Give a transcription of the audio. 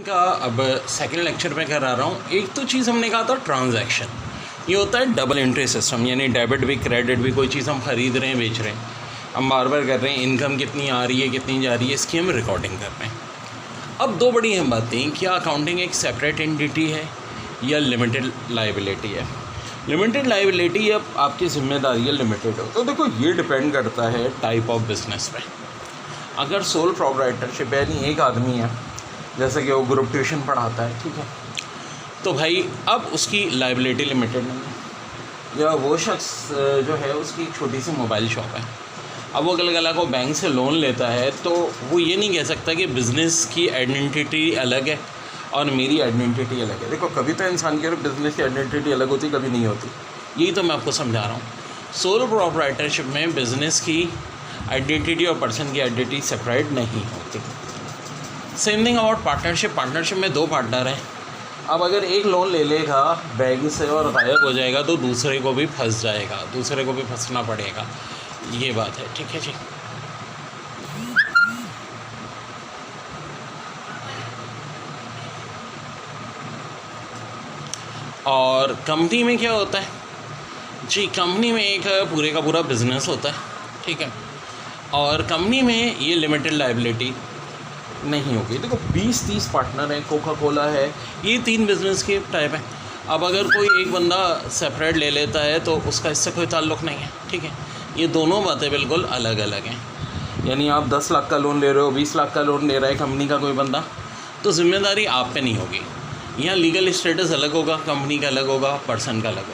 का अब second lecture में करा रहा हूँ। एक तो चीज़ हमने कहा था ट्रांजैक्शन, ये होता है डबल एंट्री सिस्टम, यानी डेबिट भी क्रेडिट भी, कोई चीज़ हम ख़रीद रहे हैं बेच रहे हैं, हम बार बार कर रहे हैं, इनकम कितनी आ रही है कितनी जा रही है, इसकी हम रिकॉर्डिंग कर रहे हैं। अब दो बड़ी अहम बातें, क्या अकाउंटिंग एक सेपरेट एंटिटी है या लिमिटेड लाइबिलिटी है। लिमिटेड लाइबिलिटी अब आपकी जिम्मेदारी है लिमिटेड हो, तो देखो ये डिपेंड करता है टाइप ऑफ बिजनेस पे। अगर सोल प्रोप्राइटरशिप है, यानी एक आदमी है, जैसे कि वो ग्रुप ट्यूशन पढ़ाता है, ठीक है, तो भाई अब उसकी लाइबिलिटी लिमिटेड नहीं है। या वो शख्स जो है उसकी एक छोटी सी मोबाइल शॉप है, अब वो अगल को बैंक से लोन लेता है, तो वो ये नहीं कह सकता कि बिज़नेस की आइडेंटिटी अलग है और मेरी आइडेंटिटी अलग है। देखो कभी तो इंसान की और बिज़नेस की आइडेंटिटी अलग होती, कभी नहीं होती, यही तो मैं आपको समझा रहा हूँ। सोल प्रोप्राइटरशिप में बिज़नेस की आइडेंटिटी और पर्सन की आइडेंटिटी सेपरेट नहीं होती। Same thing about partnership. Partnership में दो पार्टनर हैं, अब अगर एक लोन ले लेगा बैंक से और गायब हो जाएगा तो दूसरे को भी फंस जाएगा, दूसरे को भी फंसना पड़ेगा, ये बात है, ठीक है जी। और कंपनी में क्या होता है जी, कंपनी में एक पूरे का पूरा बिजनेस होता है, ठीक है, और कंपनी में ये लिमिटेड लाइबिलिटी नहीं होगी। देखो 20-30 पार्टनर हैं, कोका कोला है, ये 3 बिज़नेस के टाइप हैं। अब अगर कोई एक बंदा सेपरेट ले लेता है तो उसका इससे कोई ताल्लुक़ नहीं है, ठीक है, ये दोनों बातें बिल्कुल अलग अलग हैं। यानी आप 10 लाख का लोन ले रहे हो, 20 लाख का लोन ले रहा है कंपनी का कोई बंदा, तो जिम्मेदारी आप पे नहीं होगी। यहाँ लीगल स्टेटस अलग होगा, कंपनी का अलग होगा, पर्सन का अलग होगा।